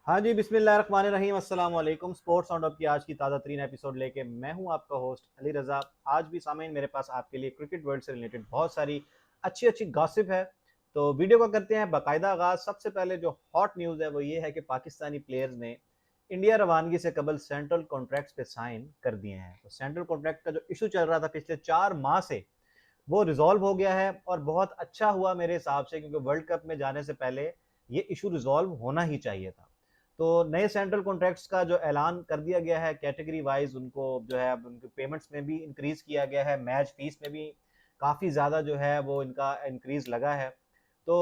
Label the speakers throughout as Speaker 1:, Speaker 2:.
Speaker 1: हाँ जी, बिस्मिल्लाहिर्रहमानिर्रहीम, अस्सलाम वालेकुम। स्पोर्ट्स साउंड ऑफ की आज की ताज़ा तरीन एपिसोड लेके मैं हूँ आपका होस्ट अली रज़ा। आज भी सामीन मेरे पास आपके लिए क्रिकेट वर्ल्ड से रिलेटेड बहुत सारी अच्छी अच्छी गॉसिप है। तो वीडियो को करते हैं बाकायदा आगाज़। सबसे पहले जो हॉट न्यूज़ है वो ये है कि पाकिस्तानी प्लेयर्स ने इंडिया रवानगी से कबल सेंट्रल कॉन्ट्रैक्ट्स पे साइन कर दिए हैं। तो सेंट्रल कॉन्ट्रैक्ट का जो इशू चल रहा था पिछले 4 माह से, वो रिजॉल्व हो गया है और बहुत अच्छा हुआ मेरे हिसाब से, क्योंकि वर्ल्ड कप में जाने से पहले ये इशू रिजॉल्व होना ही चाहिए था। तो नए सेंट्रल कॉन्ट्रैक्ट्स का जो ऐलान कर दिया गया है, कैटेगरी वाइज उनको जो है अब उनके पेमेंट्स में भी इंक्रीज किया गया है, मैच फीस में भी काफ़ी ज़्यादा जो है वो इनका इंक्रीज लगा है। तो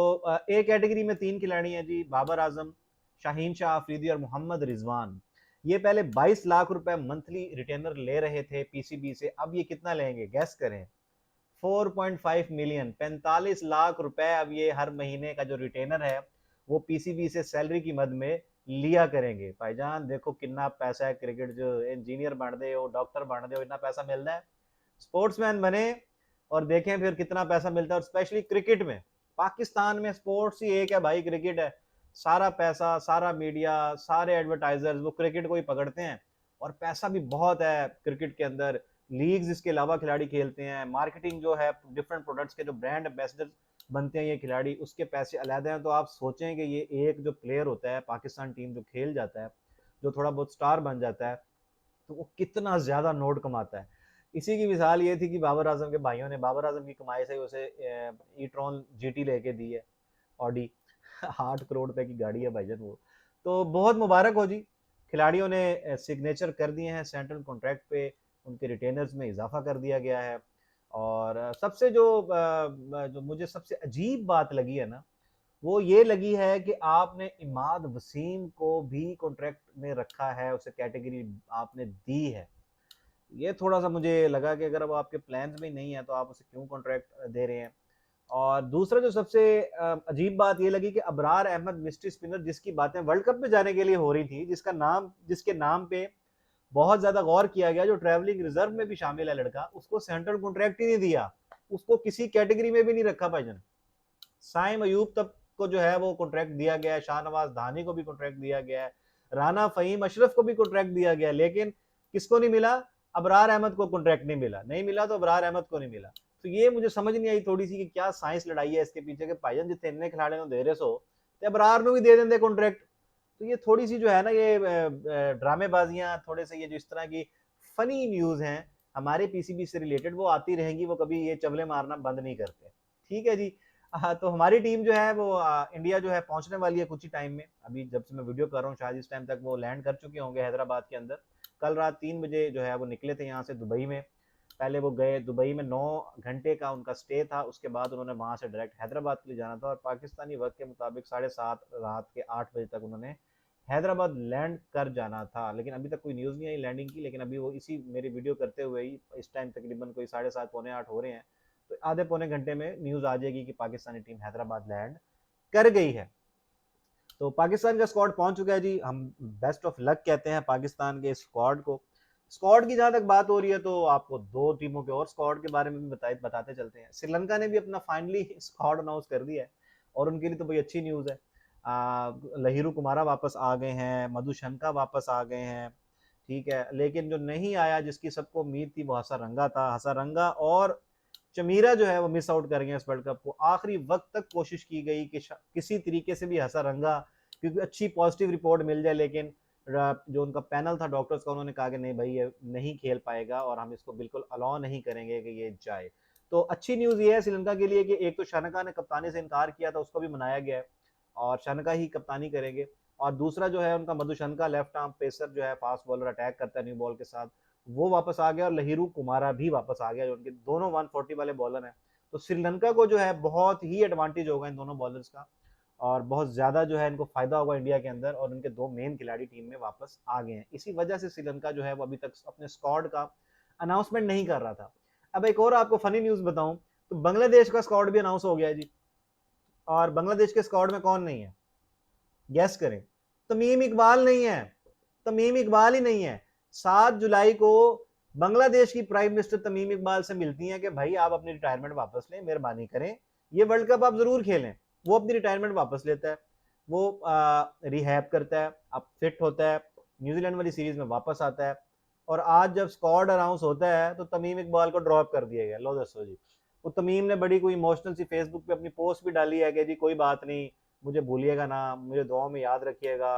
Speaker 1: ए कैटेगरी में 3 खिलाड़ी हैं जी, बाबर आजम, शाहीन शाह अफरीदी और मोहम्मद रिजवान। ये पहले 22 लाख रुपए मंथली रिटेनर ले रहे थे पीसीबी से, अब ये कितना लेंगे गैस करें? 4.5 मिलियन, 45 लाख रुपए अब ये हर महीने का जो रिटेनर है वो पीसीबी से सैलरी की मद में लिया करेंगे। भाईजान देखो कितना पैसा है, क्रिकेट जो इंजीनियर बन दे हो, डॉक्टर बन दे हो, इतना पैसा मिलता है। स्पोर्ट्समैन बने और देखें फिर कितना पैसा मिलता है, और स्पेशली क्रिकेट में। पाकिस्तान में स्पोर्ट्स ही एक है भाई, क्रिकेट है। सारा पैसा, सारा मीडिया, सारे एडवर्टाइजर्स वो क्रिकेट को ही पकड़ते हैं, और पैसा भी बहुत है क्रिकेट के अंदर। लीग्स इसके अलावा खिलाड़ी खेलते हैं, मार्केटिंग जो है, डिफरेंट प्रोडक्ट्स के जो ब्रांड एम्बेसडर बनते हैं ये खिलाड़ी, उसके पैसे अलहदा हैं। तो आप सोचें कि ये एक जो प्लेयर होता है, पाकिस्तान टीम जो खेल जाता है, जो थोड़ा बहुत स्टार बन जाता है, तो वो कितना ज्यादा नोट कमाता है। इसी की मिसाल ये थी कि बाबर आजम के भाइयों ने बाबर आजम की कमाई से उसे ई ट्रॉन जीटी लेके दी है, ऑडी। 8 करोड़ रुपए की गाड़ी है भाईजान वो। तो बहुत मुबारक हो जी, खिलाड़ियों ने सिग्नेचर कर दिए हैं सेंट्रल कॉन्ट्रैक्ट पे, उनके रिटेनर्स में इजाफा कर दिया गया है। और सबसे जो मुझे सबसे अजीब बात लगी है ना, वो ये लगी है कि आपने इमाद वसीम को भी कॉन्ट्रैक्ट में रखा है, उसे कैटेगरी आपने दी है। ये थोड़ा सा मुझे लगा कि अगर अब आपके प्लान्स में नहीं है तो आप उसे क्यों कॉन्ट्रैक्ट दे रहे हैं। और दूसरा जो सबसे अजीब बात ये लगी कि अबरार अहमद मिस्ट्री स्पिनर, जिसकी बातें वर्ल्ड कप में जाने के लिए हो रही थी, जिसके नाम पे बहुत ज्यादा गौर किया गया, जो ट्रैवलिंग रिजर्व में भी शामिल है लड़का, उसको सेंट्रल कॉन्ट्रैक्ट ही नहीं दिया, उसको किसी कैटेगरी में भी नहीं रखा भाईजान। साइम अयूब तक को जो है वो कॉन्ट्रैक्ट दिया गया है, शाहनवाज धानी को भी कॉन्ट्रैक्ट दिया गया है, राना फहीम अशरफ को भी कॉन्ट्रैक्ट दिया गया, लेकिन किसको नहीं मिला? अबरार अहमद को कॉन्ट्रैक्ट नहीं मिला। नहीं मिला तो अबरार अहमद को नहीं मिला। तो ये मुझे समझ नहीं आई थोड़ी सी कि क्या साइंस लड़ाई है इसके पीछे, के भाईजान जितने इन्ने खिलाड़ी दे रहे सो ते अबरार को भी दे देंगे कॉन्ट्रैक्ट। तो ये थोड़ी सी जो है ना, ये ड्रामेबाजियां, थोड़े से ये जो इस तरह की फनी न्यूज हैं हमारे पीसीबी से रिलेटेड, वो आती रहेंगी, वो कभी ये चवले मारना बंद नहीं करते। ठीक है जी। हाँ, तो हमारी टीम जो है वो इंडिया जो है पहुंचने वाली है कुछ ही टाइम में। अभी जब से मैं वीडियो कर रहा हूँ शायद इस टाइम तक वो लैंड कर चुके होंगे हैदराबाद के अंदर। कल रात 3 बजे जो है वो निकले थे यहाँ से दुबई में। पहले वो गए दुबई में, 9 घंटे का उनका स्टे था, उसके बाद उन्होंने वहां से डायरेक्ट हैदराबाद के लिए जाना था, और पाकिस्तानी वक्त के मुताबिक 7:30 रात के 8 बजे तक उन्होंने हैदराबाद लैंड कर जाना था। लेकिन अभी तक कोई न्यूज़ नहीं आई लैंडिंग की, लेकिन अभी वो इसी मेरी वीडियो करते हुए ही इस टाइम तकरीबन कोई 7:30 पौने 8 हो रहे हैं, तो आधे पौने घंटे में न्यूज़ आ जाएगी कि पाकिस्तानी टीम हैदराबाद लैंड कर गई है। तो पाकिस्तान का स्क्वाड पहुंच चुका है जी। हम बेस्ट ऑफ लक कहते हैं पाकिस्तान के स्क्वाड को। स्क्वाड की जहां तक बात हो रही है तो आपको दो टीमों के और स्क्वाड के बारे में भी बताते चलते हैं। श्रीलंका ने भी अपना फाइनली स्क्वाड अनाउंस कर दिया है, और उनके लिए तो बड़ी अच्छी न्यूज़ है। लहिरू कुमारा वापस आ गए हैं, मधुशंका वापस आ गए हैं। ठीक है, लेकिन जो नहीं आया, जिसकी सबको उम्मीद थी, वो हसारंगा था। हसारंगा और चमीरा जो है वो मिस आउट कर गए इस वर्ल्ड कप को। आखिरी वक्त तक कोशिश की गई कि किसी तरीके से भी हसारंगा, क्योंकि अच्छी पॉजिटिव रिपोर्ट मिल जाए, लेकिन जो उनका पैनल था डॉक्टर्स का, उन्होंने कहा कि नहीं भाई ये नहीं खेल पाएगा और हम इसको बिल्कुल अलाउ नहीं करेंगे कि ये जाए। तो अच्छी न्यूज़ ये है श्रीलंका के लिए कि एक तो शानका ने कप्तानी से इनकार किया था, उसको भी मनाया गया है, और शानका ही कप्तानी करेंगे। और दूसरा जो है उनका मधुशंका, लेफ्ट आर्म पेसर जो है, फास्ट बॉलर, अटैक करता है न्यू बॉल के साथ, वो वापस आ गया, और लहिरू कुमारा भी वापस आ गया, जो उनके दोनों 140 वाले बॉलर हैं। तो श्रीलंका को जो है बहुत ही एडवांटेज होगा इन दोनों बॉलर्स का, और बहुत ज्यादा जो है इनको फायदा होगा इंडिया के अंदर, और उनके दो मेन खिलाड़ी टीम में वापस आ गए हैं। इसी वजह से श्रीलंका जो है वो अभी तक अपने स्क्वाड का अनाउंसमेंट नहीं कर रहा था। अब एक और आपको फनी न्यूज बताऊं, तो बांग्लादेश का स्क्वाड भी अनाउंस हो गया है जी। और बांग्लादेश के स्क्वाड में कौन नहीं है गैस करें? तमीम इकबाल नहीं है। तमीम इकबाल ही नहीं है। 7 जुलाई को बांग्लादेश की प्राइम मिनिस्टर तमीम इकबाल से मिलती हैं कि भाई आप अपनी रिटायरमेंट वापस लें, मेहरबानी करें, ये वर्ल्ड कप आप जरूर खेलें। वो अपनी रिटायरमेंट वापस लेता है। वो रिहैब करता है, अब फिट होता है, न्यूजीलैंड वाली सीरीज में वापस आता है, और आज जब स्क्वाड अनाउंस होता है तो तमीम इकबाल को ड्रॉप कर दिया गया। लो दसो जी, वो तमीम ने बड़ी कोई इमोशनल सी फेसबुक पे अपनी पोस्ट भी डाली है कि जी कोई बात नहीं, मुझे भूलिएगा ना, मुझे दुआओं में याद रखिएगा,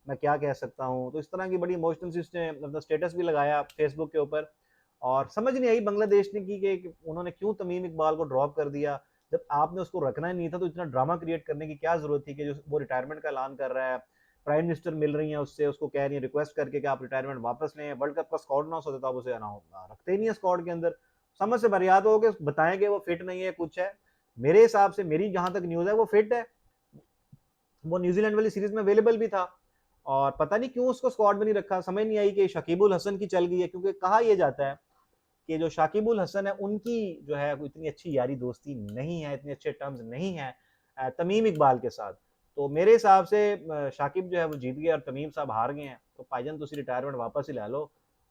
Speaker 1: मैं क्या कह सकता हूँ। तो इस तरह की बड़ी इमोशनल सी उसने अपना स्टेटस भी लगाया फेसबुक के ऊपर। और समझ नहीं आई बांग्लादेश ने कि उन्होंने क्यों तमीम इकबाल को ड्रॉप कर दिया। जब आपने उसको रखना ही नहीं था तो इतना ड्रामा क्रिएट करने की क्या जरूरत थी कि जो वो रिटायरमेंट का ऐलान कर रहा है, प्राइम मिनिस्टर मिल रही है उससे, उसको कह रही है रिक्वेस्ट करके कि आप रिटायरमेंट वापस लें, वर्ल्ड कप का स्क्वाड अनाउंस होता तो आप उसे रखते ही नहीं है स्क्वाड के अंदर। समझ से बरियात हो के बताएं कि वो फिट नहीं है कुछ है। मेरे हिसाब से, मेरी जहां तक न्यूज है, वो फिट है, वो न्यूजीलैंड वाली सीरीज में अवेलेबल भी था, और पता नहीं क्यों उसको स्क्वाड में नहीं रखा। समझ नहीं आई कि शकीबुल हसन की चल गई है, क्योंकि कहा यह जाता है कि जो शाकिबुल हसन है उनकी जो है इतनी अच्छी यारी दोस्ती नहीं है, इतने अच्छे टर्म्स नहीं है तमीम इकबाल के साथ। तो मेरे हिसाब से शाकिब जो है वो जीत गया और तमीम साहब हार गए हैं। तो भाईजान तुम रिटायरमेंट वापस ही ला लो,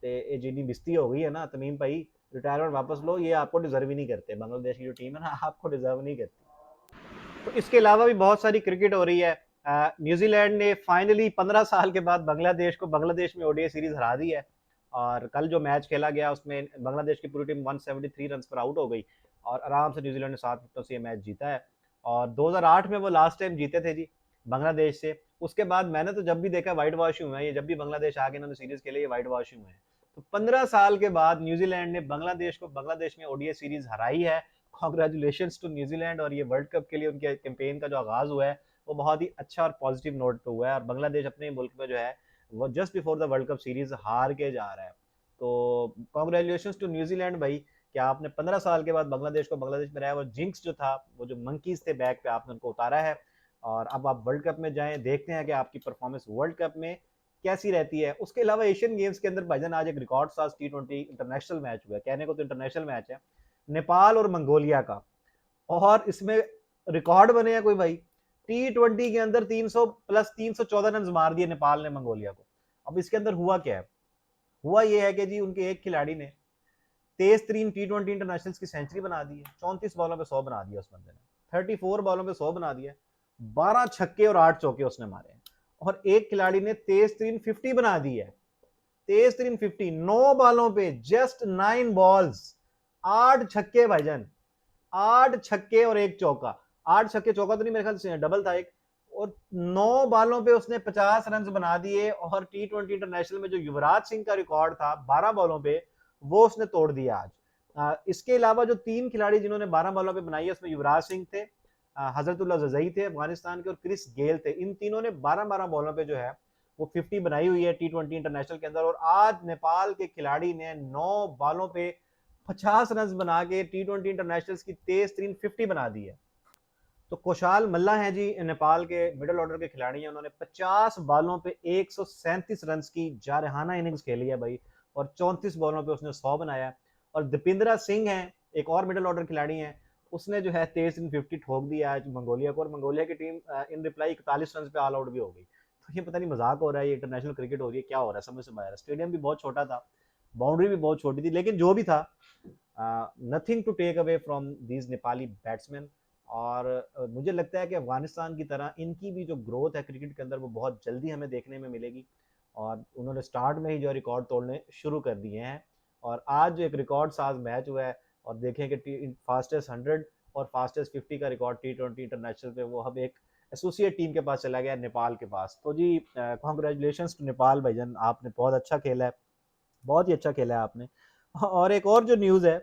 Speaker 1: तो ये जिन्नी बिस्ती हो गई है ना तमीम भाई, रिटायरमेंट वापस लो, ये आपको डिजर्व ही नहीं करते, बांग्लादेश की जो टीम है ना आपको डिजर्व नहीं करती। तो इसके अलावा भी बहुत सारी क्रिकेट हो रही है। न्यूजीलैंड ने फाइनली 15 साल के बाद बांग्लादेश में ओडीआई सीरीज हरा दी है, और कल जो मैच खेला गया उसमें बांग्लादेश की पूरी टीम 173 रन पर आउट हो गई, और आराम से न्यूजीलैंड ने 7 विकेटों से ये मैच जीता है। और 2008 में वो लास्ट टाइम जीते थे जी बांग्लादेश से। उसके बाद मैंने तो जब भी देखा वाइट वॉश हुआ है, ये जब भी बांग्लादेश आगे इन्होंने सीरीज खेले ये वाइट वॉश हुए हैं। तो 15 साल के बाद न्यूजीलैंड ने बांग्लादेश में ओडीआई सीरीज हराई है। Congratulation to New Zealand. और ये वर्ल्ड कप के लिए उनके कैंपेन का जो आगाज हुआ है वो बहुत ही अच्छा और पॉजिटिव नोट पे हुआ है, और बांग्लादेश अपने मुल्क में जो है वो just before the world cup series हार के जा रहा है। तो कॉन्ग्रेचुलेशन टू न्यूजीलैंड भाई, कि आपने 15 साल के बाद बांग्लादेश को बांग्लादेश में रहा, वो जिंक्स जो था, वो जो मंकीज थे बैक पे, आपने उनको उतारा है। और अब आप वर्ल्ड कप में जाएं, देखते हैं कि आपकी परफॉर्मेंस वर्ल्ड कप में कैसी रहती है। उसके अलावा एशियन गेम्स के अंदर भाईजान आज एक रिकॉर्ड साज T20 इंटरनेशनल मैच हुआ है, कहने को तो इंटरनेशनल मैच है, नेपाल और मंगोलिया का, और इसमें रिकॉर्ड बने हैं कोई भाई। T20 के अंदर 300 प्लस 314 रन मार दिए नेपाल ने मंगोलिया को। अब इसके अंदर हुआ क्या है, हुआ यह है कि जी उनके एक खिलाड़ी ने तेज तरीन T20 इंटरनेशनल की सेंचुरी बना दी है, 34 बॉलों पे 100 बना दिया उस बंदे ने, 34 बॉलों पे 100 बना दिया, 12 छक्के और 8 चौके उसने मारे हैं। और एक खिलाड़ी ने तेज तरीन 50 बना दी है, तेज तरीन 50, 9 बॉलों पे जस्ट 9 बॉल्स, 8 छक्के भाईजान, 8 छक्के और एक चौका। 8 छक्के चौका तो नहीं, मेरे ख्याल से डबल था एक। और 9 बालों पे उसने 50 रन बना दिए, और T20 इंटरनेशनल में जो युवराज सिंह का रिकॉर्ड था 12 बॉलों पे, वो उसने तोड़ दिया आज। इसके अलावा जो 3 खिलाड़ी जिन्होंने 12 बॉलों पे बनाई है उसमें युवराज सिंह थे, हजरतुल्लाह जजई थे अफगानिस्तान के, और क्रिस गेल थे। इन तीनों ने 12-12 बॉलों पे जो है वो 50 बनाई हुई है T20 इंटरनेशनल के अंदर। और आज नेपाल के खिलाड़ी ने 9 बॉलों पे 50 रन बना के T20 इंटरनेशनल की तेज तरीन 50 बना दी है। तो कुशाल मल्ला है जी नेपाल के मिडिल ऑर्डर के खिलाड़ी हैं, उन्होंने 50 बॉलों पे 137 रन की जारहाना इनिंग्स खेली है भाई, और 34 बॉलों पे उसने 100 बनाया। और दीपिंद्रा सिंह है एक और मिडिल ऑर्डर खिलाड़ी हैं, उसने जो है तेज इन 50 ठोक दिया आज मंगोलिया को, और मंगोलिया की टीम इन रिप्लाई 41 रन पे ऑल आउट भी हो गई। तो ये पता नहीं मजाक हो रहा है, ये इंटरनेशनल क्रिकेट हो रही है, क्या हो रहा है समझ से बाहर। स्टेडियम भी बहुत छोटा था, बाउंड्री भी बहुत छोटी थी, लेकिन जो भी था, nothing to take away from these Nepali batsman. और मुझे लगता है कि अफगानिस्तान की तरह इनकी भी जो ग्रोथ है क्रिकेट के अंदर वो बहुत जल्दी हमें देखने में मिलेगी, और उन्होंने स्टार्ट में ही जो रिकॉर्ड तोड़ने शुरू कर दिए हैं। और आज जो एक रिकॉर्ड साज मैच हुआ है, और देखें कि फास्टेस्ट 100 और फास्टेस्ट 50 का रिकॉर्ड T20 इंटरनेशनल पे वो अब एक एसोसिएट टीम के पास चला गया, नेपाल के पास। तो जी कॉन्ग्रेचुलेशन टू नेपाल भाईजान, आपने बहुत अच्छा खेला है, बहुत ही अच्छा खेला है आपने। और एक और जो न्यूज़ है,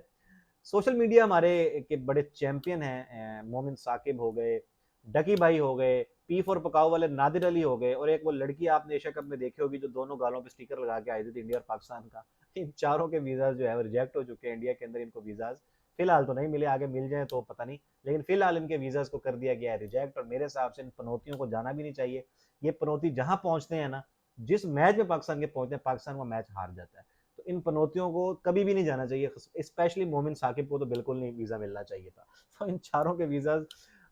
Speaker 1: सोशल मीडिया हमारे के बड़े चैंपियन हैं, मोमिन साकिब हो गए, डकी भाई हो गए, P4 पकाओ वाले नादिर अली हो गए, और एक वो लड़की आपने एशिया कप में देखी होगी जो दोनों गालों पे स्टिकर लगा के आई थी इंडिया और पाकिस्तान का। इन चारों के वीज़ा जो है वो रिजेक्ट हो चुके हैं इंडिया के अंदर, इनको वीज़ा फिलहाल तो नहीं मिले, आगे मिल जाए तो पता नहीं, लेकिन फिलहाल इनके वीज़ा को कर दिया गया है रिजेक्ट। और मेरे हिसाब से इन पनौतियों को जाना भी नहीं चाहिए। ये पनौती जहां पहुंचते हैं ना, जिस मैच में पाकिस्तान के पहुंचते हैं, पाकिस्तान वो मैच हार जाता है। तो इन पनौतियों को कभी भी नहीं जाना चाहिए, स्पेशली मोमिन साकिब को तो बिल्कुल नहीं वीज़ा मिलना चाहिए था। तो इन चारों के वीज़ा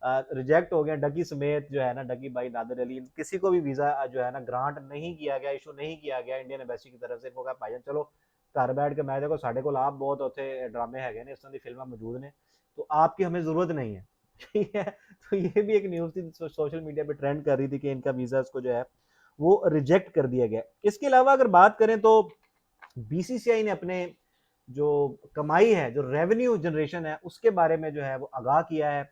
Speaker 1: रिजेक्ट हो गए, डकी समेत जो है ना, डकी भाई, नादिर अली, किसी को भी वीज़ा जो है ना ग्रांट नहीं किया गया, इशू नहीं किया गया इंडियन एम्बेसी की तरफ से। इनको कहा भाईजान चलो घर बैठ के मैं देखो साढ़े को आप बहुत होते ड्रामे है ने, इस तरह की फिल्में मौजूद ने, तो आपकी हमें ज़रूरत नहीं है। ठीक है। तो ये भी एक न्यूज़ थी सोशल मीडिया पे ट्रेंड कर रही थी कि इनका वीज़ा को जो है वो रिजेक्ट कर दिया गया। इसके अलावा अगर बात करें तो बीसीसीआई ने अपने जो कमाई है, जो रेवेन्यू जनरेशन है, उसके बारे में जो है वो आगाह किया है।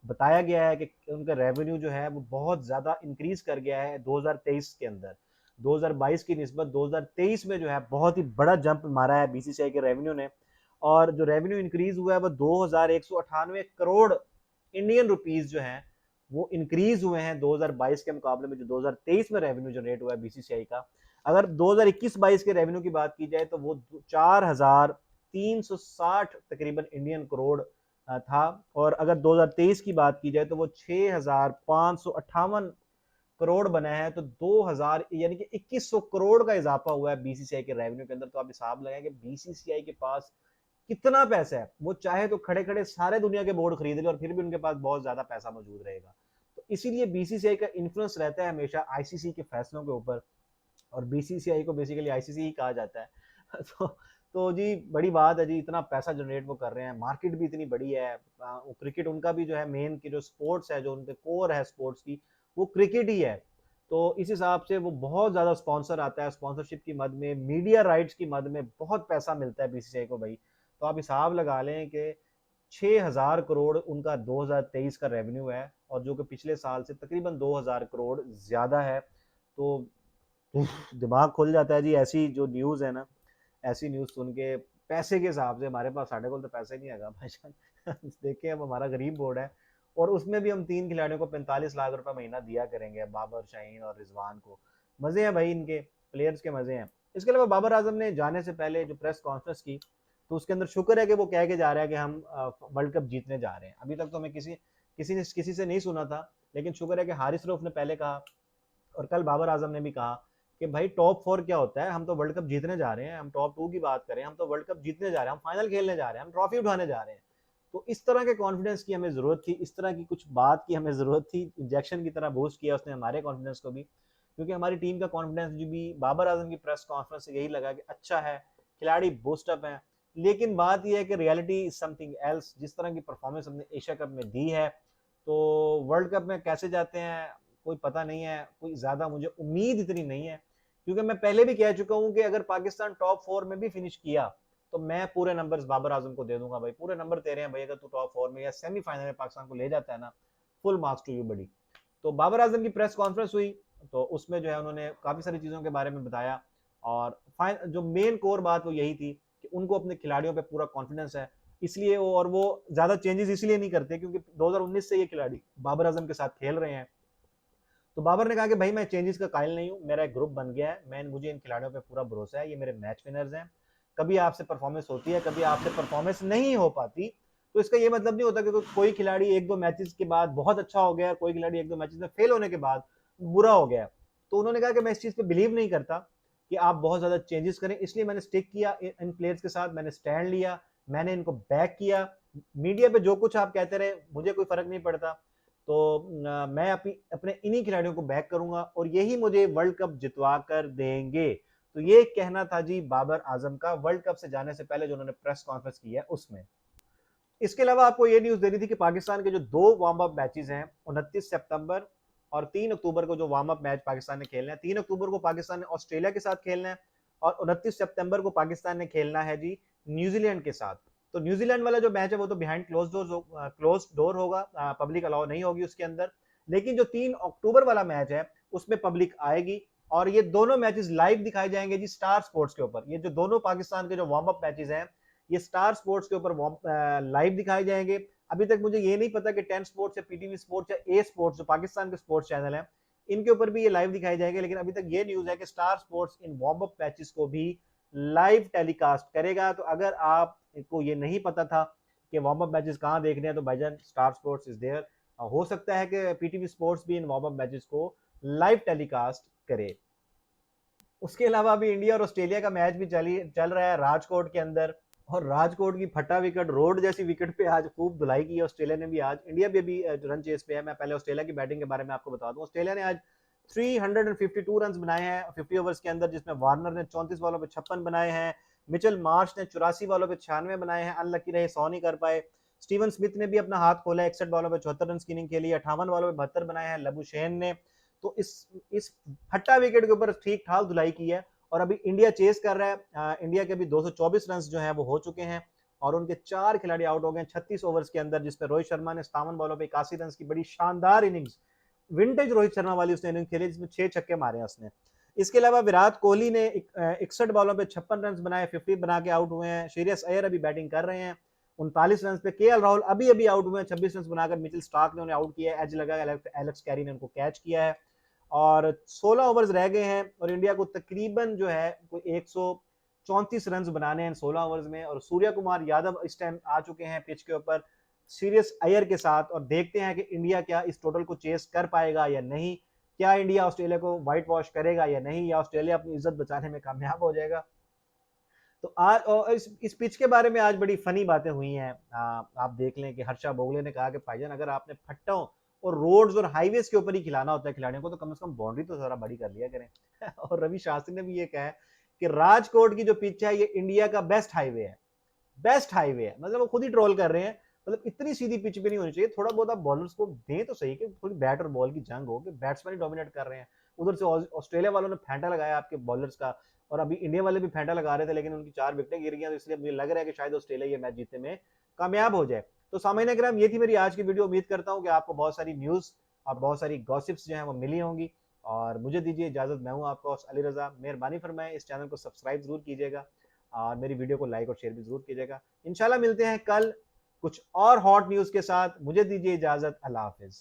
Speaker 1: बताया गया है कि उनका रेवेन्यू जो है वो बहुत ज़्यादा इंक्रीज कर गया है 2023 के अंदर। 2022 की निस्बत 2023 में जो है बहुत ही बड़ा जंप मारा है बीसीसीआई के रेवेन्यू ने। और जो रेवेन्यू इंक्रीज हुआ है वो 2198 करोड़ इंडियन रुपीस जो है वो इंक्रीज हुए हैं 2022 के मुकाबले में, जो 2023 में रेवेन्यू जनरेट हुआ है बीसीसीआई का। अगर 2021-22 के रेवेन्यू की बात की जाए तो वो 4,360 तकरीबन इंडियन करोड़ था। और अगर 2023 की बात की जाए तो वो 6,558 करोड़ बना है। तो 2000 यानी कि 2100 करोड़ का इजाफा हुआ है बीसीसीआई के रेवेन्यू के अंदर। तो आप हिसाब लगाएं कि बीसीसीआई के पास कितना पैसा है। वो चाहे तो खड़े खड़े सारे दुनिया के बोर्ड खरीद ले और फिर भी उनके पास बहुत ज्यादा पैसा मौजूद रहेगा। तो इसीलिए बीसीसीआई का इन्फ्लुएंस रहता है हमेशा आईसीसी के फैसलों के ऊपर। और बीसीसीआई को बेसिकली आईसीसी ही कहा जाता है। तो तो जी बड़ी बात है जी, इतना पैसा जनरेट वो कर रहे हैं, मार्केट भी इतनी बड़ी है। क्रिकेट उनका भी जो है मेन की जो स्पोर्ट्स है, जो उनके कोर है स्पोर्ट्स की, वो क्रिकेट ही है। तो इस हिसाब से वो बहुत ज्यादा स्पॉन्सर आता है, स्पॉन्सरशिप की मद में, मीडिया राइट्स की मद में बहुत पैसा मिलता है बीसीसीआई को भाई। तो आप हिसाब लगा लें कि 6,000 करोड़ उनका 2023 का रेवेन्यू है, और जो कि पिछले साल से तकरीबन 2,000 करोड़ ज्यादा है। तो दिमाग खुल जाता है जी, ऐसी जो न्यूज़ है ना, ऐसी न्यूज़ सुन के। पैसे के हिसाब से हमारे पास, साढ़े को तो पैसे नहीं है भाईजान। देखिए अब हमारा गरीब बोर्ड है, और उसमें भी हम 3 खिलाड़ियों को 45 लाख रुपए महीना दिया करेंगे, बाबर, शाहीन और रिजवान को। मजे हैं भाई, इनके प्लेयर्स के मजे हैं। इसके अलावा बाबर आजम ने जाने से पहले जो प्रेस कॉन्फ्रेंस की, तो उसके अंदर शुक्र है कि वो कह के जा रहा है कि हम वर्ल्ड कप जीतने जा रहे हैं। अभी तक तो हमें किसी से नहीं सुना था, लेकिन शुक्र है कि हारिस रऊफ ने पहले कहा, और कल बाबर आजम ने भी कहा कि भाई टॉप 4 क्या होता है, हम तो वर्ल्ड कप जीतने जा रहे हैं। हम टॉप 2 की बात करें, हम तो वर्ल्ड कप जीतने जा रहे हैं, हम फाइनल खेलने जा रहे हैं, हम ट्रॉफी उठाने जा रहे हैं। तो इस तरह के कॉन्फिडेंस की हमें जरूरत थी, इस तरह की कुछ बात की हमें जरूरत थी। इंजेक्शन की तरह बूस्ट किया उसने हमारे कॉन्फिडेंस को भी, क्योंकि हमारी टीम का कॉन्फिडेंस जो भी बाबर आजम की प्रेस कॉन्फ्रेंस से यही लगा कि अच्छा है, खिलाड़ी बूस्टअप है। लेकिन बात यह है कि रियलिटी इज समथिंग एल्स। जिस तरह की परफॉर्मेंस हमने एशिया कप में दी है, तो वर्ल्ड कप में कैसे जाते हैं कोई पता नहीं है। कोई ज्यादा मुझे उम्मीद इतनी नहीं है, क्योंकि मैं पहले भी कह चुका हूं कि अगर पाकिस्तान टॉप 4 में भी फिनिश किया तो मैं पूरे नंबर्स बाबर आजम को दे दूंगा। भाई पूरे नंबर तेरे हैं भाई, अगर तू टॉप 4 में या सेमीफाइनल में पाकिस्तान को ले जाता है ना, फुल मार्क्स टू यू बड़ी। तो बाबर आजम की प्रेस कॉन्फ्रेंस हुई, तो उसमें जो है उन्होंने काफी सारी चीजों के बारे में बताया। और जो मेन कोर बात वो यही थी कि उनको अपने खिलाड़ियों पे पूरा कॉन्फिडेंस है। इसलिए वो ज्यादा चेंजेस इसलिए नहीं करते क्योंकि 2019 से ये खिलाड़ी बाबर आजम के साथ खेल रहे हैं। तो बाबर ने कहा कि भाई मैं चेंजेस का कायल नहीं हूँ, मेरा एक ग्रुप बन गया है, मुझे इन खिलाड़ियों पे पूरा भरोसा है, ये मेरे मैच विनर्स हैं। कभी आपसे परफॉर्मेंस होती है, कभी आपसे परफॉर्मेंस नहीं हो पाती, तो इसका ये मतलब नहीं होता कि कोई खिलाड़ी एक दो मैचेस के बाद बहुत अच्छा हो गया, कोई खिलाड़ी एक दो मैचेस में फेल होने के बाद बुरा हो गया। तो उन्होंने कहा कि मैं इस चीज पे बिलीव नहीं करता कि आप बहुत ज्यादा चेंजेस करें, इसलिए मैंने स्टिक किया इन प्लेयर्स के साथ, मैंने स्टैंड लिया, मैंने इनको बैक किया। मीडिया पे जो कुछ आप कहते रहे मुझे कोई फर्क नहीं पड़ता। तो मैं अपने इन्हीं खिलाड़ियों को बैक करूंगा और यही मुझे वर्ल्ड कप जितवा कर देंगे। तो ये कहना था जी बाबर आजम का वर्ल्ड कप से जाने से पहले जो उन्होंने प्रेस कॉन्फ्रेंस की है उसमें। इसके अलावा आपको ये न्यूज देनी थी कि पाकिस्तान के जो दो वार्म अप मैचेस हैं, 29 सितंबर और 3 अक्टूबर को जो वार्म अप मैच पाकिस्तान ने खेलना है। 3 अक्टूबर को पाकिस्तान ने ऑस्ट्रेलिया के साथ खेलना है, और 29 सितंबर को पाकिस्तान ने खेलना है जी न्यूजीलैंड के साथ। तो न्यूजीलैंड वाला जो मैच है वो तो बिहाइंड क्लोज डोर होगा, पब्लिक अलाउ नहीं होगी उसके अंदर। लेकिन जो 3 अक्टूबर वाला मैच है उसमें पब्लिक आएगी, और ये दोनों मैचेस लाइव दिखाए जाएंगे जी स्टार स्पोर्ट्स के ऊपर। ये जो दोनों पाकिस्तान के जो वार्म अप मैचेस हैं ये स्टार स्पोर्ट्स के ऊपर लाइव दिखाए जाएंगे। अभी तक मुझे ये नहीं पता कि 10 स्पोर्ट्स या पीटीवी स्पोर्ट्स या ए स्पोर्ट्स जो पाकिस्तान के स्पोर्ट्स चैनल हैं इनके ऊपर भी ये लाइव दिखाए जाएंगे। लेकिन अभी तक ये न्यूज है कि star sports in warm up matches को भी लाइव टेलीकास्ट करेगा। तो अगर आपको ये नहीं पता था कि वार्म अप मैचेस कहाँ देखने हैं, तो भाईजान स्टार स्पोर्ट्स इज देयर। हो सकता है कि पीटीवी स्पोर्ट्स भी इन वार्म अप मैचेस को लाइव टेलीकास्ट करे। उसके अलावा अभी इंडिया और ऑस्ट्रेलिया का मैच भी चल रहा है राजकोट के अंदर, और राजकोट की फटा विकेट रोड जैसी विकेट पे आज खूब धुलाई की है ऑस्ट्रेलिया ने भी। आज इंडिया भी अभी रन चेस पे है। मैं पहले ऑस्ट्रेलिया की बैटिंग के बारे में आपको बता दूं, ऑस्ट्रेलिया ने आज 352 रन बनाए हैं 50 ओवर्स के अंदर, जिसमें वार्नर ने 34 बॉलों पे 56 बनाए हैं, मिचेल मार्श ने 84 बॉलों पे 96 बनाए हैं, अनलकी रहे 100 नहीं कर पाए। स्टीवन स्मिथ ने भी अपना हाथ खोला है, 61 बॉलों पे 74 रन की इनिंग खेली है, 58 बॉलों पे 72 बनाए हैं लबुशेन ने। तो इस फट्टा विकेट के ऊपर ठीक ठाक धुलाई की है और अभी इंडिया चेस कर रहा है। इंडिया के अभी 224 रन जो है वो हो चुके हैं और उनके 4 खिलाड़ी आउट हो गए 36 ओवर्स के अंदर, जिसमें रोहित शर्मा ने 57 बॉलों पे 81 रन की बड़ी शानदार इनिंग्स, विंटेज रोहित शर्मा वाली उसने इनिंग खेली जिसमें 6 छक्के मारे हैं उसने। इसके अलावा विराट कोहली ने 61 बॉलों पे 56 रन बनाए, 50 बना के आउट हुए हैं। श्रेयस अय्यर अभी बैटिंग कर रहे हैं 39 रन पे। केएल राहुल अभी अभी आउट हुए हैं 26 रन बनाकर, मिचेल स्टार्क ने उन्हें आउट किया है, एज लगा एलेक्स कैरी ने उनको कैच किया है और 16 ओवर्स रह गए हैं और इंडिया को तकरीबन जो है कोई 134 रन बनाने हैं 16 ओवर्स में। और सूर्य कुमार यादव इस टाइम आ चुके हैं पिच के ऊपर सीरियस अयर के साथ और देखते हैं कि इंडिया क्या इस टोटल को चेस कर पाएगा या नहीं, क्या इंडिया ऑस्ट्रेलिया को व्हाइट वॉश करेगा या नहीं, या ऑस्ट्रेलिया अपनी इज्जत बचाने में कामयाब हो जाएगा। तो आज और इस पिच के बारे में आज बड़ी फनी बातें हुई हैं। आप देख लें कि हर्षा भोगले ने कहा कि भाईजान अगर आपने फट्टों और रोड्स और हाईवेज के ऊपर ही खिलाना होता है खिलाड़ियों को तो कम से कम बाउंड्री तो जरा बड़ी कर लिया करें। और रवि शास्त्री ने भी ये कहा है कि राजकोट की जो पिच है ये इंडिया का बेस्ट हाईवे है, बेस्ट हाईवे है। मतलब वो खुद ही ट्रोल कर रहे हैं, मतलब इतनी सीधी पिच भी नहीं होनी चाहिए, थोड़ा बहुत आप बॉलर्स को दें तो सही कि थोड़ी बैट और बॉल की जंग हो कि बैट्समैन ही डोमिनेट कर रहे हैं। उधर से ऑस्ट्रेलिया वालों ने फेंटा लगाया आपके बॉलर्स का और अभी इंडिया वाले भी फेंटा लगा रहे थे लेकिन उनकी 4 विकेटें गिर गई, तो इसलिए मुझे लग रहा है कि शायद ऑस्ट्रेलिया ये मैच जीतने में कामयाब हो जाए। तो सामान्य ग्राम ये थी मेरी आज की वीडियो। उम्मीद करता हूँ कि आपको बहुत सारी न्यूज और बहुत सारी गॉसिप्स जो है वो मिली होंगी और मुझे दीजिए इजाजत। मैं हूँ आपका अली रजा, मेहरबानी फरमाएं इस चैनल को सब्सक्राइब जरूर कीजिएगा और मेरी वीडियो को लाइक और शेयर भी जरूर कीजिएगा। इंशाल्लाह मिलते हैं कल कुछ और हॉट न्यूज के साथ। मुझे दीजिए इजाजत। अल्लाह हाफिज।